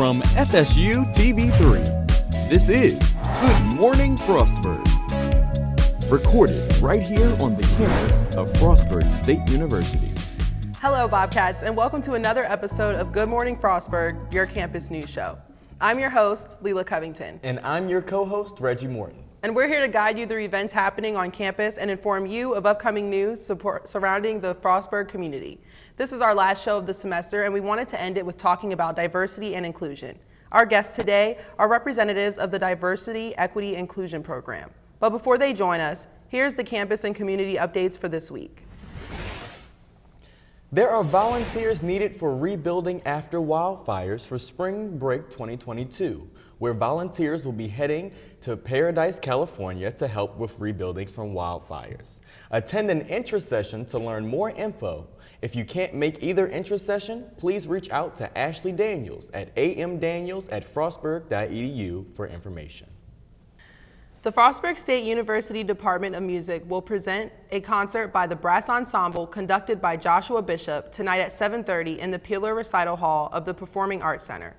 From FSU TV3, this is Good Morning Frostburg. Recorded right here on the campus of Frostburg State University. Hello, Bobcats, and welcome to another episode of Good Morning Frostburg, your campus news show. I'm your host, Leela Covington. And I'm your co-host, Reggie Morton. And we're here to guide you through events happening on campus and inform you of upcoming news surrounding the Frostburg community. This is our last show of the semester, and we wanted to end it with talking about diversity and inclusion. Our guests today are representatives of the Diversity, Equity, Inclusion Program. But before they join us, here's the campus and community updates for this week. There are volunteers needed for rebuilding after wildfires for Spring Break 2022, where volunteers will be heading to Paradise, California to help with rebuilding from wildfires. Attend an interest session to learn more info. If you can't make either interest session, please reach out to Ashley Daniels at amdaniels@frostburg.edu for information. The Frostburg State University Department of Music will present a concert by the Brass Ensemble conducted by Joshua Bishop tonight at 7:30 in the Peeler Recital Hall of the Performing Arts Center.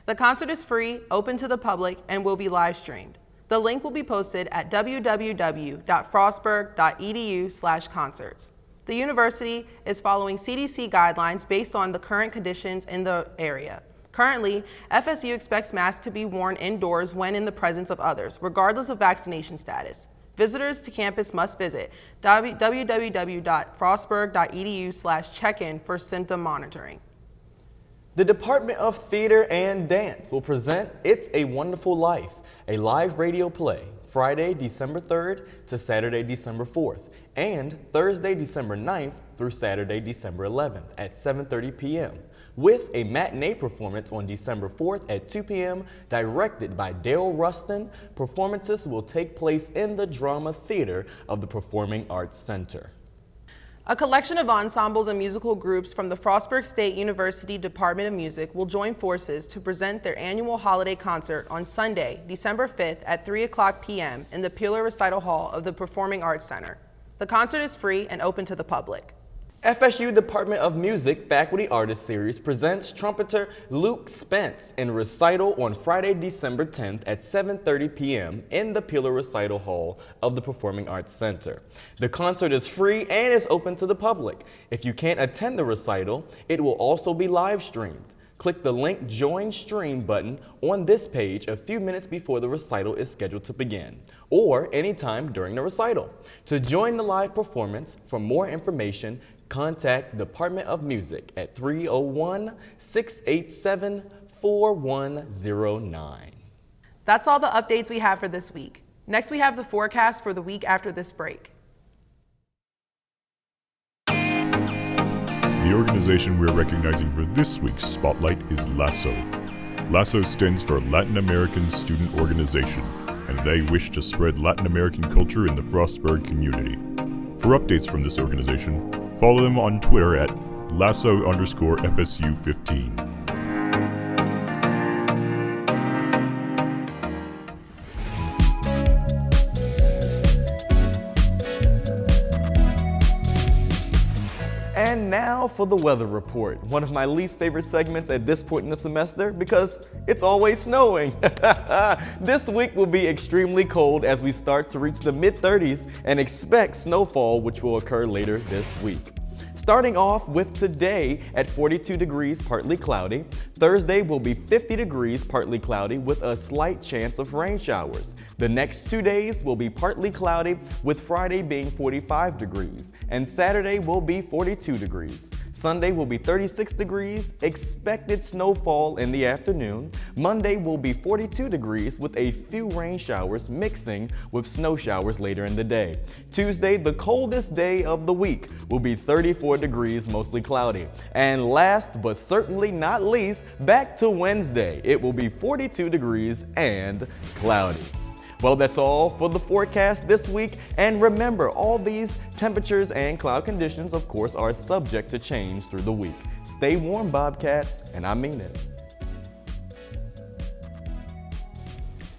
The concert is free, open to the public, and will be live streamed. The link will be posted at www.frostburg.edu/concerts. The university is following CDC guidelines based on the current conditions in the area. Currently, FSU expects masks to be worn indoors when in the presence of others, regardless of vaccination status. Visitors to campus must visit www.frostburg.edu/check-in for symptom monitoring. The Department of Theater and Dance will present It's a Wonderful Life, a live radio play, Friday, December 3rd to Saturday, December 4th, and Thursday, December 9th through Saturday, December 11th at 7:30 p.m., with a matinee performance on December 4th at 2 p.m. directed by Dale Rustin. Performances will take place in the Drama Theater of the Performing Arts Center. A collection of ensembles and musical groups from the Frostburg State University Department of Music will join forces to present their annual holiday concert on Sunday, December 5th at 3 o'clock p.m. in the Peeler Recital Hall of the Performing Arts Center. The concert is free and open to the public. FSU Department of Music Faculty Artist Series presents trumpeter Luke Spence in recital on Friday, December 10th at 7:30 p.m. in the Peeler Recital Hall of the Performing Arts Center. The concert is free and is open to the public. If you can't attend the recital, it will also be live streamed. Click the link Join Stream button on this page a few minutes before the recital is scheduled to begin, or anytime during the recital. To join the live performance, for more information, contact the Department of Music at 301-687-4109. That's all the updates we have for this week. Next, we have the forecast for the week after this break. The organization we're recognizing for this week's spotlight is LASSO. LASSO stands for Latin American Student Organization, and they wish to spread Latin American culture in the Frostburg community. For updates from this organization, follow them on Twitter at lasso_FSU15. And now for the weather report, one of my least favorite segments at this point in the semester because it's always snowing. This week will be extremely cold as we start to reach the mid-30s and expect snowfall, which will occur later this week. Starting off with today at 42 degrees, partly cloudy. Thursday will be 50 degrees, partly cloudy with a slight chance of rain showers. The next 2 days will be partly cloudy with Friday being 45 degrees and Saturday will be 42 degrees. Sunday will be 36 degrees, expected snowfall in the afternoon. Monday will be 42 degrees with a few rain showers mixing with snow showers later in the day. Tuesday, the coldest day of the week, will be 34 degrees, mostly cloudy. And last but certainly not least, back to Wednesday. It will be 42 degrees and cloudy. Well, that's all for the forecast this week. And remember, all these temperatures and cloud conditions, of course, are subject to change through the week. Stay warm, Bobcats, and I mean it.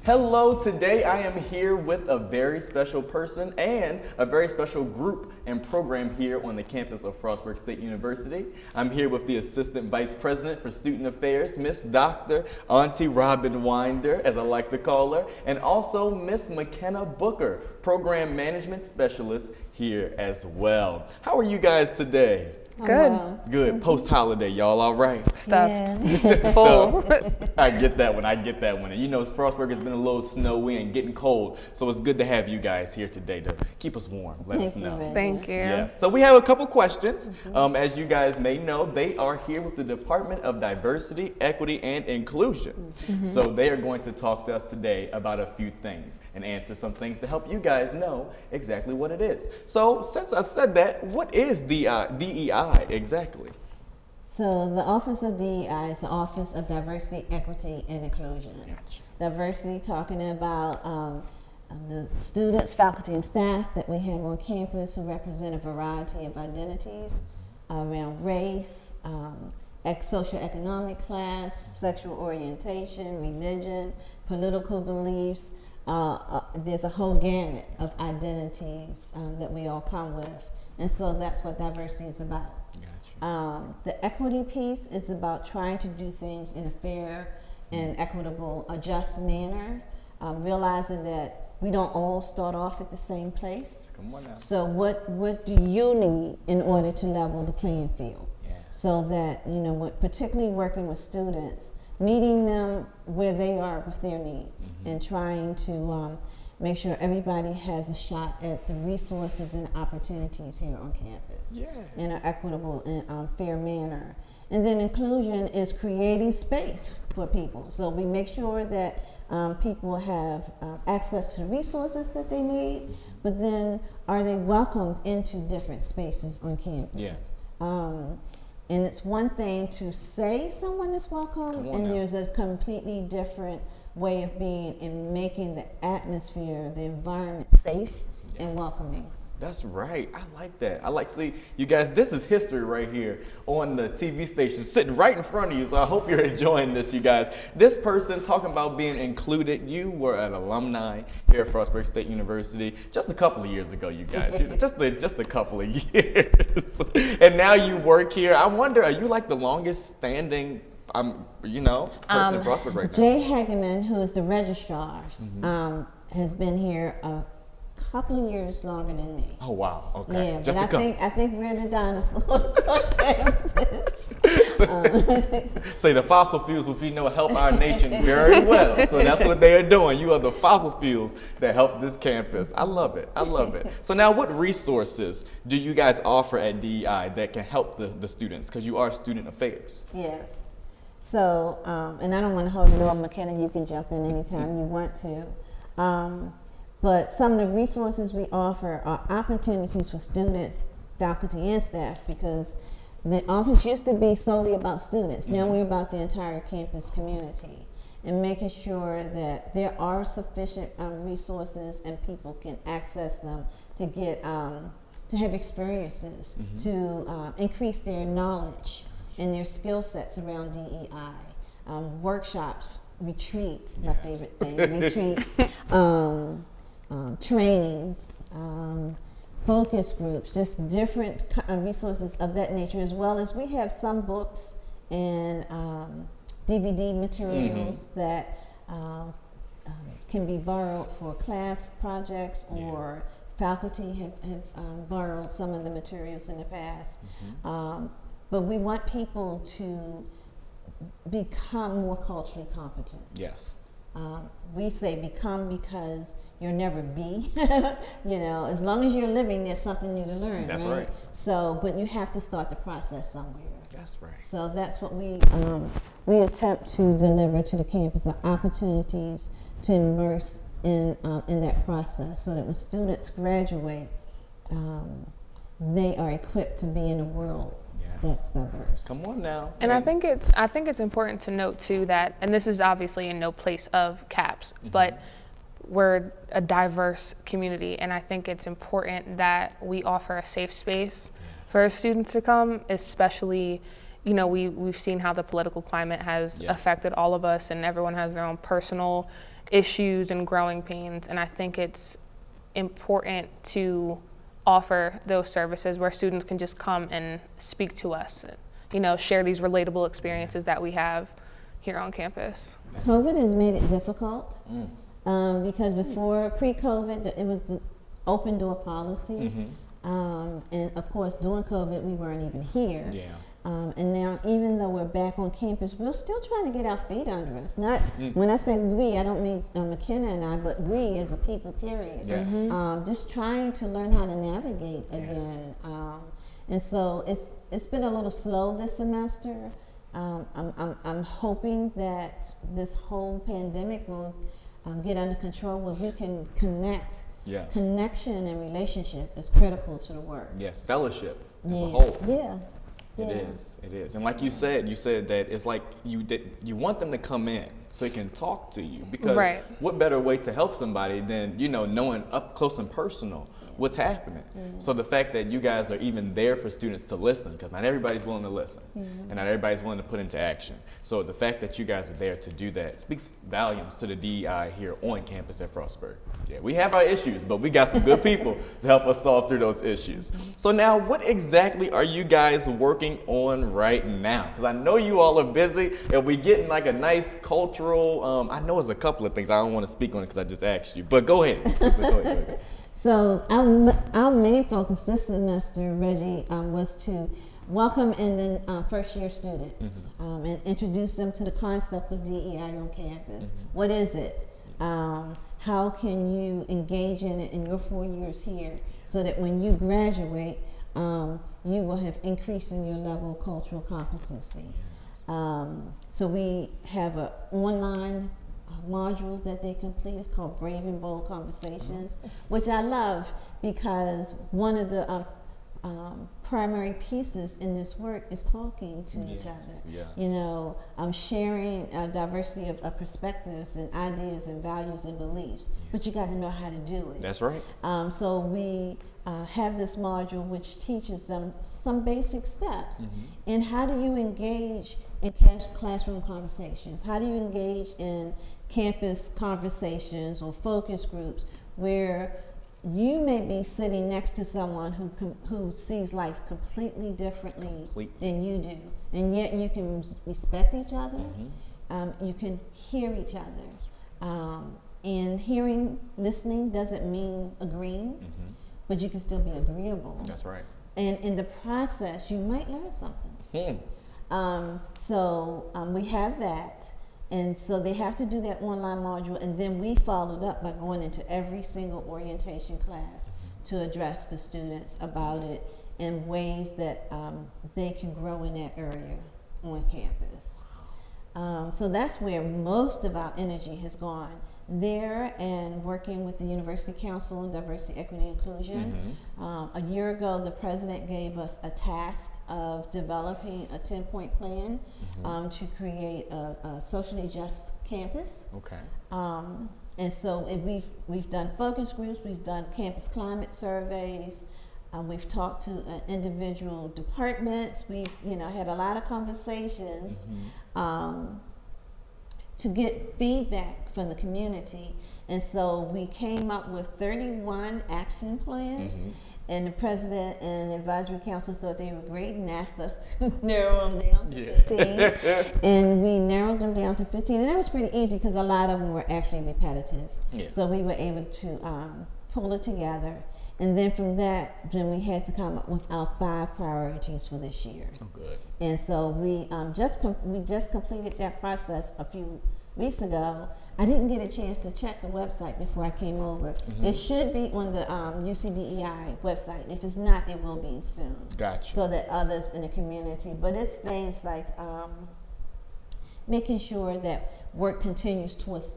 Hello, today I am here with a very special person and a very special group and program here on the campus of Frostburg State University. I'm here with the Assistant Vice President for Student Affairs, Miss Dr. Auntie Robin Winder, as I like to call her, and also Miss McKenna Booker, Program Management Specialist here as well. How are you guys today? Good. Good. Post-holiday, y'all all right? Stuffed. Yeah. Full. I get that one. And you know, Frostburg has been a little snowy and getting cold, so it's good to have you guys here today to keep us warm. Let us know. Thank you. Yes. So we have a couple questions. As you guys may know, they are here with the Department of Diversity, Equity, and Inclusion. So they are going to talk to us today about a few things and answer some things to help you guys know exactly what it is. So since I said that, what is DEI exactly? So the Office of DEI is the Office of Diversity, Equity, and Inclusion. Gotcha. Diversity, talking about the students, faculty, and staff that we have on campus who represent a variety of identities around race, socioeconomic class, sexual orientation, religion, political beliefs. There's a whole gamut of identities that we all come with. And so that's what diversity is about. Gotcha. The equity piece is about trying to do things in a fair and equitable, just manner, realizing that we don't all start off at the same place. Come on now. So what do you need in order to level the playing field? Yes. So that, particularly working with students, meeting them where they are with their needs and trying to make sure everybody has a shot at the resources and opportunities here on campus in an equitable and fair manner. And then inclusion is creating space for people. So we make sure that people have access to the resources that they need, but then are they welcomed into different spaces on campus? Yes. And it's one thing to say someone is welcome, and there's a completely different way of being and making the atmosphere, the environment safe and welcoming. That's right. I like that. See, you guys, this is history right here on the TV station sitting right in front of you. So I hope you're enjoying this, you guys. This person talking about being included, you were an alumni here at Frostburg State University just a couple of years ago, you guys. just a couple of years. And now you work here. I wonder, are you like the longest standing person in Frostburg right now? Jay Hageman, who is the registrar, has been here a couple of years longer than me. Oh wow! Okay, yeah, just but I think we're the dinosaurs on campus. Say the fossil fuels, which we know help our nation very well. So that's what they are doing. You are the fossil fuels that help this campus. I love it. So now, what resources do you guys offer at DEI that can help the students? Because you are student affairs. Yes. So, and I don't want to hold you up, McKenna, you can jump in anytime you want to. But some of the resources we offer are opportunities for students, faculty, and staff, because the office used to be solely about students. Now we're about the entire campus community and making sure that there are sufficient resources and people can access them to get, to have experiences, to increase their knowledge and their skill sets around DEI, workshops, retreats, my favorite thing, retreats, trainings, focus groups, just different resources of that nature, as well as we have some books and DVD materials that can be borrowed for class projects, or faculty have borrowed some of the materials in the past. But we want people to become more culturally competent. Yes. We say become because you'll never be. As long as you're living, there's something new to learn. That's right. So, but you have to start the process somewhere. That's right. So that's what we attempt to deliver to the campus, are opportunities to immerse in that process, so that when students graduate, they are equipped to be in a world that's diverse. Come on now. And I think it's important to note too that, and this is obviously in no place of CAPS, but we're a diverse community, and I think it's important that we offer a safe space for our students to come, especially, we've seen how the political climate has affected all of us, and everyone has their own personal issues and growing pains, and I think it's important to offer those services where students can just come and speak to us, share these relatable experiences that we have here on campus. COVID has made it difficult because before pre-COVID, it was the open door policy. And of course, during COVID, we weren't even here. And now, even though we're back on campus, we're still trying to get our feet under us. Not when I say we, I don't mean McKenna and I, but we as a people, period. Just trying to learn how to navigate again. And so it's been a little slow this semester. I'm hoping that this whole pandemic will get under control where we can connect. Connection and relationship is critical to the work. Fellowship as a whole. It is. And like you said that it's like you want them to come in so they can talk to you, because what better way to help somebody than, knowing up close and personal what's happening. So the fact that you guys are even there for students to listen, because not everybody's willing to listen and not everybody's willing to put into action. So the fact that you guys are there to do that speaks volumes to the DEI here on campus at Frostburg. We have our issues, but we got some good people to help us solve through those issues. So now, what exactly are you guys working on right now? Because I know you all are busy, and we getting like a nice cultural, I know it's a couple of things. I don't want to speak on it because I just asked you, but go ahead. Go ahead. So our main focus this semester, Reggie, was to welcome in the first year students and introduce them to the concept of DEI on campus. What is it? How can you engage in it in your 4 years here so that when you graduate, you will have increased in your level of cultural competency. So we have an online module that they complete. It's called Brave and Bold Conversations, which I love because one of the primary pieces in this work is talking to each other. Sharing a diversity of perspectives and ideas and values and beliefs, but you got to know how to do it. That's right. So we have this module which teaches them some basic steps in how do you engage in classroom conversations, how do you engage in campus conversations or focus groups where you may be sitting next to someone who sees life completely differently than you do, and yet you can respect each other. You can hear each other, and listening doesn't mean agreeing, but you can still be agreeable. That's right. And in the process, you might learn something. So we have that. And so they have to do that online module, and then we followed up by going into every single orientation class to address the students about it in ways that they can grow in that area on campus. So that's where most of our energy has gone there, and working with the University Council on Diversity, Equity, and Inclusion. A year ago, the president gave us a task of developing a 10-point plan to create a socially just campus. And so we've done focus groups, we've done campus climate surveys, we've talked to individual departments, we've had a lot of conversations to get feedback from the community. And so we came up with 31 action plans, and the president and the advisory council thought they were great and asked us to narrow them down to 15. And we narrowed them down to 15, and that was pretty easy because a lot of them were actually repetitive. So we were able to pull it together. And then from that, then we had to come up with our 5 priorities for this year. And so we just completed that process a few weeks ago. I didn't get a chance to check the website before I came over. It should be on the UCDEI website. If it's not, it will be soon. So that others in the community. But it's things like making sure that work continues towards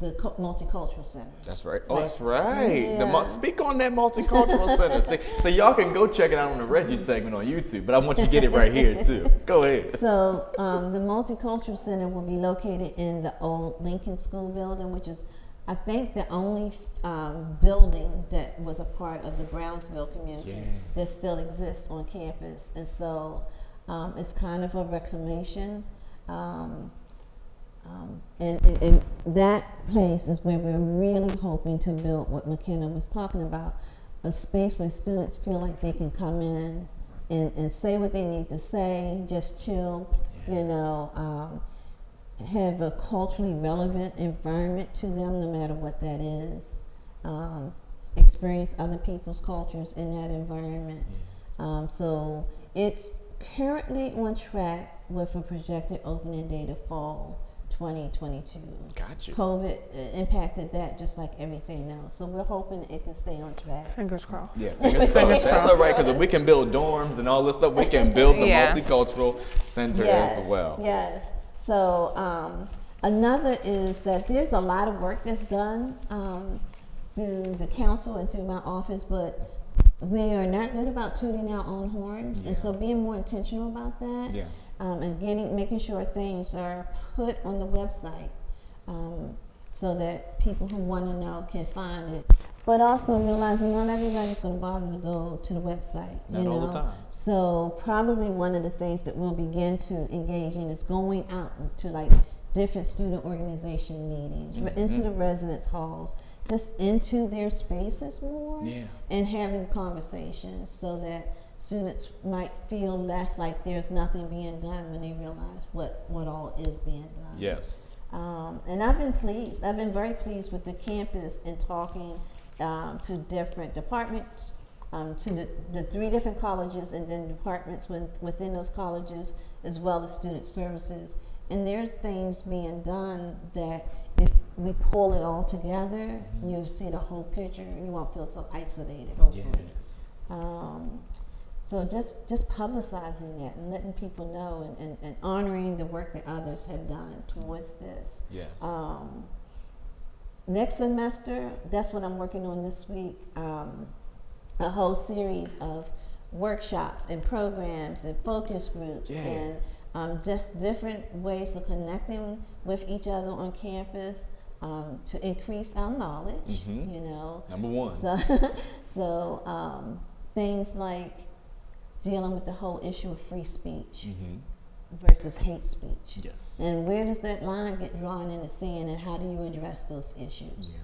the multicultural center. That's right. Oh, that's right. Speak on that multicultural center. So y'all can go check it out on the Reggie segment on YouTube, but I want you to get it right here too. Go ahead. So the multicultural center will be located in the old Lincoln School building, which is, I think, the only building that was a part of the Brownsville community that still exists on campus. And so it's kind of a reclamation. And that place is where we're really hoping to build what McKenna was talking about, a space where students feel like they can come in and say what they need to say, just chill, you know, have a culturally relevant environment to them, no matter what that is. Experience other people's cultures in that environment. So it's currently on track with a projected opening date of fall 2022. Gotcha. COVID impacted that just like everything else. So we're hoping it can stay on track. Fingers crossed. Yeah, fingers crossed. That's all right, because if we can build dorms and all this stuff, we can build the multicultural center as well. Yes. So another is that there's a lot of work that's done through the council and through my office, but we are not good about tooting our own horns, and so being more intentional about that, and making sure things are put on the website, so that people who want to know can find it. But also realizing not everybody's going to bother to go to the website. Not all the time. So probably one of the things that we'll begin to engage in is going out to like different student organization meetings, into the residence halls, just into their spaces more, and having conversations so that students might feel less like there's nothing being done when they realize what all is being done. Yes. And I've been pleased. I've been very pleased with the campus in talking to different departments, to the 3 different colleges and then departments within those colleges, as well as student services. And there are things being done that if we pull it all together, you see the whole picture and you won't feel so isolated, hopefully. Yes. So just publicizing that and letting people know and honoring the work that others have done towards this. Yes. Next semester, that's what I'm working on this week, a whole series of workshops and programs and focus groups and just different ways of connecting with each other on campus to increase our knowledge, you know. Number one. So things like dealing with the whole issue of free speech versus hate speech. Yes. And where does that line get drawn in the sand, and how do you address those issues?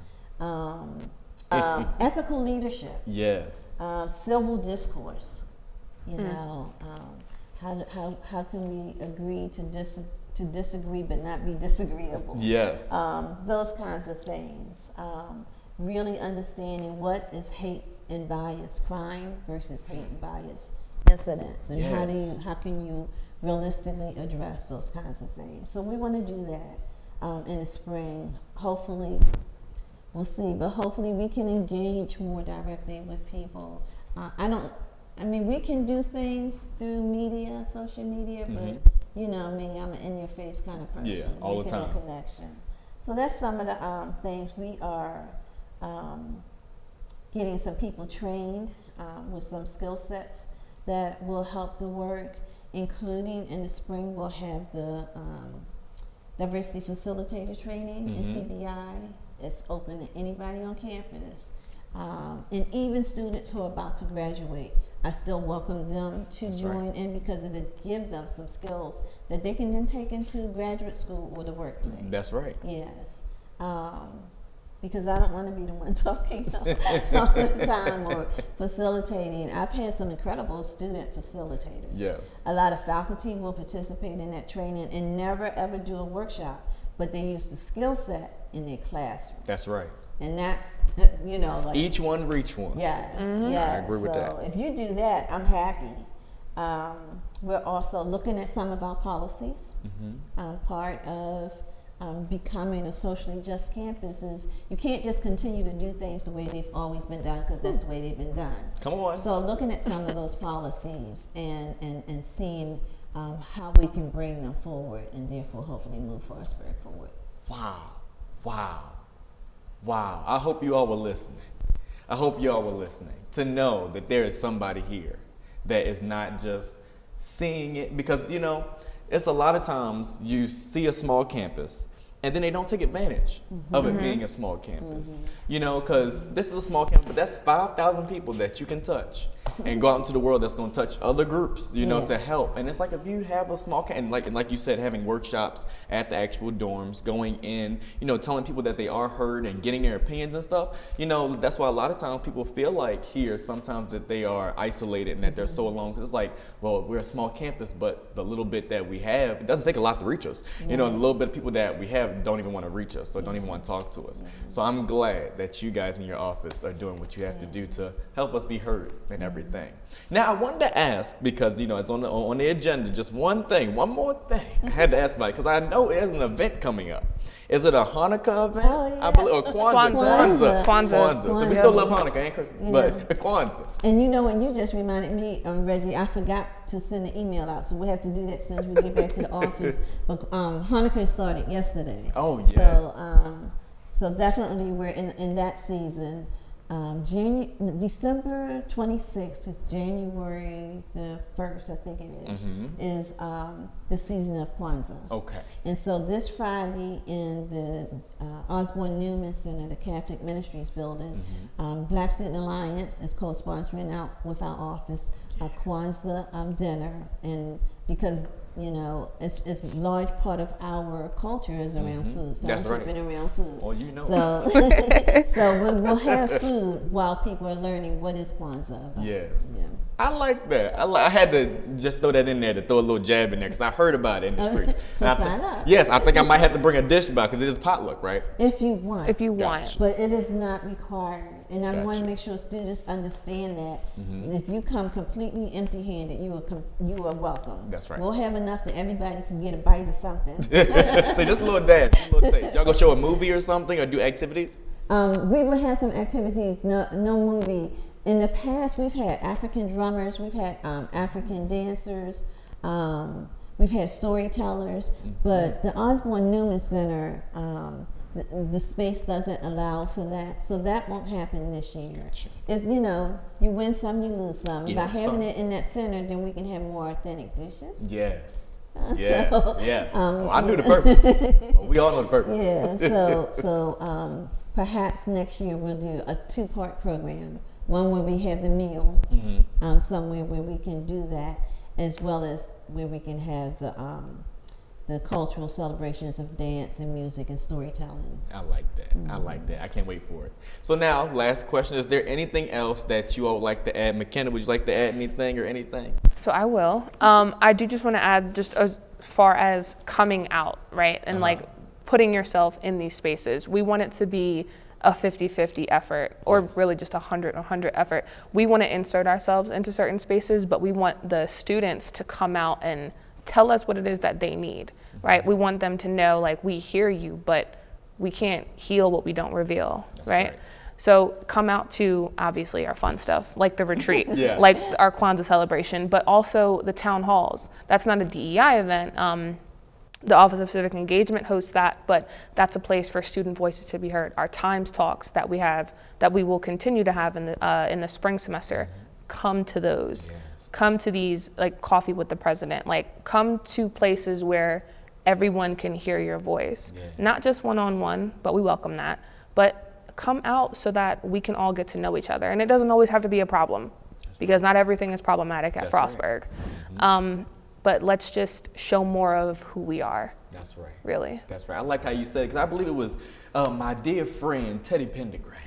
Ethical leadership. Yes. Civil discourse. You know, how can we agree to disagree but not be disagreeable? Yes. Those kinds of things. Really understanding what is hate and bias crime versus hate and bias incidents, and how can you realistically address those kinds of things. So we want to do that in the spring. Hopefully, we'll see, but hopefully we can engage more directly with people. I mean, we can do things through media, social media, but you know me, I'm an in-your-face kind of person. Yeah, all the time. Making a connection. So that's some of the things we are getting some people trained with some skill sets that will help the work, including in the spring we'll have the diversity facilitator training in CBI. It's open to anybody on campus. And even students who are about to graduate, I still welcome them to join in because it'll give them some skills that they can then take into graduate school or the workplace. That's right. Yes. Because I don't want to be the one talking all the time or facilitating. I've had some incredible student facilitators. Yes. A lot of faculty will participate in that training and never ever do a workshop, but they use the skill set in their classroom. That's right. And that's, you know, like each one reach one. yes, I yes. agree with that. So if you do that, I'm happy. We're also looking at some of our policies. Part of becoming a socially just campus is you can't just continue to do things the way they've always been done because that's the way they've been done. Come on. So looking at some of those policies and seeing how we can bring them forward and therefore hopefully move Frostburg forward. Wow. Wow. Wow. I hope you all were listening. I hope you all were listening to know that there is somebody here that is not just seeing it, because, you know, it's a lot of times you see a small campus and then they don't take advantage of it being a small campus. You know, because this is a small campus, but that's 5,000 people that you can touch. and go out into the world that's going to touch other groups, you know, to help. And it's like if you have a small and like you said, having workshops at the actual dorms, going in, you know, telling people that they are heard and getting their opinions and stuff, you know, that's why a lot of times people feel like here sometimes that they are isolated and that they're so alone. Because it's like, well, we're a small campus, but the little bit that we have, it doesn't take a lot to reach us. You know, the little bit of people that we have don't even want to reach us, or don't even want to talk to us. So I'm glad that you guys in your office are doing what you have to do to help us be heard and everything. Now I wanted to ask, because you know it's on the agenda, just one more thing I had to ask about it, because I know there's an event coming up. Is it a Hanukkah event? Oh, yeah. I believe, or Kwanzaa. Kwanzaa. So we still love Hanukkah and Christmas, but Kwanzaa. And you know what, you just reminded me, Reggie, I forgot to send an email out, so we have to do that since we get back to the office. But Hanukkah started yesterday. Oh, yes. So definitely we're in that season. December 26th to January the 1st, I think it is the season of Kwanzaa. Okay. And so this Friday in the Osborne Newman Center, the Catholic Ministries building, Black Student Alliance is co-sponsoring out with our office a Kwanzaa dinner. And because you know, it's a large part of our culture is around food. That's right. And around food. Oh, you know. So, so we'll have food while people are learning what is Kwanzaa about. Yes. Yeah. I like that. I had to just throw that in there to throw a little jab in there because I heard about it in the streets. So sign up. Yes, I think I might have to bring a dish back because it is potluck, right? If you want. If you want. But it is not required. And I want Gotcha. to make sure students understand that if you come completely empty-handed, you are welcome. That's right. We'll have enough that everybody can get a bite of something. So just a little dash, just a little taste. Y'all gonna show a movie or something or do activities? We will have some activities, no movie. In the past, we've had African drummers, we've had African dancers, we've had storytellers, but the Osborne Newman Center, the space doesn't allow for that, so that won't happen this year. Gotcha. You know, you win some, you lose some. Yeah, By that's having fine. it in that center, then we can have more authentic dishes. Yes. So, Yes. I knew the purpose. We all know the purpose. Yeah, so perhaps next year we'll do a 2-part program. One where we have the meal, somewhere where we can do that, as well as where we can have the cultural celebrations of dance and music and storytelling. I like that. I like that. I can't wait for it. So now, last question. Is there anything else that you all would like to add? McKenna, would you like to add anything or anything? So I will. I do just want to add, just as far as coming out, right? And like putting yourself in these spaces. We want it to be a 50-50 effort, or really just a 100-100 effort. We want to insert ourselves into certain spaces, but we want the students to come out and tell us what it is that they need, right? We want them to know, like, we hear you, but we can't heal what we don't reveal, right? So come out to, obviously, our fun stuff, like the retreat, like our Kwanzaa celebration, but also the town halls. That's not a DEI event. The Office of Civic Engagement hosts that, but that's a place for student voices to be heard. Our Times Talks that we have, that we will continue to have in the spring semester, come to those. Yes. Come to these, like Coffee with the President. Like, come to places where everyone can hear your voice. Yes. Not just one-on-one, but we welcome that. But come out so that we can all get to know each other. And it doesn't always have to be a problem, because not everything is problematic at Frostburg. Right. But let's just show more of who we are. That's right. Really. That's right. I like how you said it, because I believe it was my dear friend Teddy Pendergrass.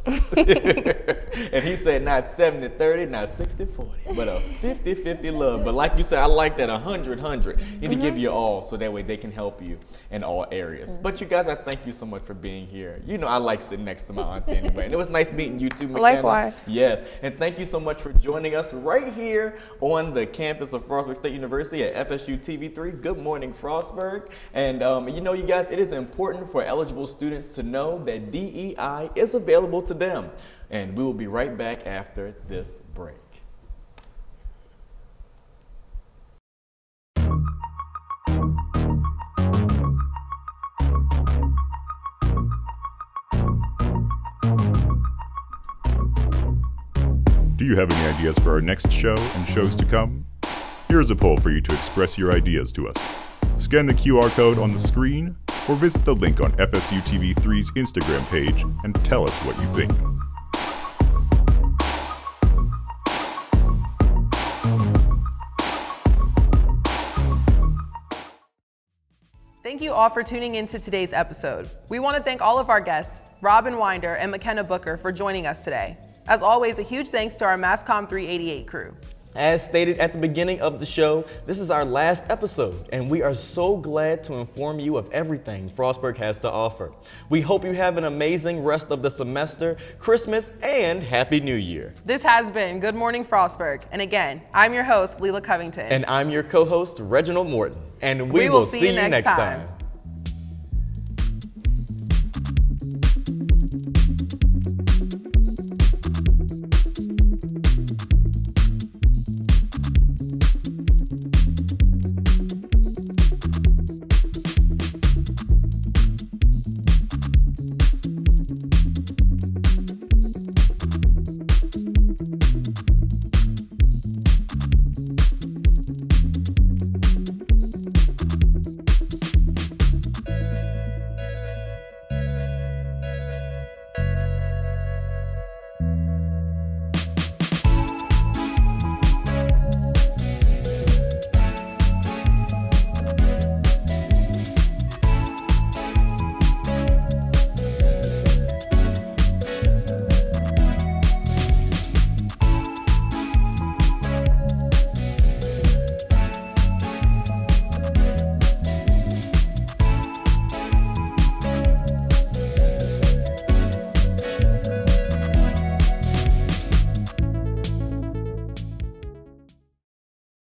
And he said not 70-30, not 60-40, but a 50-50 love. But like you said, I like that 100-100. You need to give your all so that way they can help you in all areas. But you guys, I thank you so much for being here. You know I like sitting next to my auntie anyway. And it was nice meeting you too, McKenna. Likewise. Yes. And thank you so much for joining us right here on the campus of Frostburg State University at FSU TV3. Good morning, Frostburg. And you know, you guys, it is important for eligible students to know that DEI is available to them. And we will be right back after this break. Do you have any ideas for our next show and shows to come? Here's a poll for you to express your ideas to us. Scan the QR code on the screen or visit the link on FSU TV3's Instagram page and tell us what you think. Thank you all for tuning into today's episode. We want to thank all of our guests, Robin Winder and McKenna Booker, for joining us today. As always, a huge thanks to our MassCom 388 crew. As stated at the beginning of the show, this is our last episode, and we are so glad to inform you of everything Frostburg has to offer. We hope you have an amazing rest of the semester, Christmas, and Happy New Year. This has been Good Morning Frostburg, and again, I'm your host, Leela Covington. And I'm your co-host, Reginald Morton. And we will see you next time.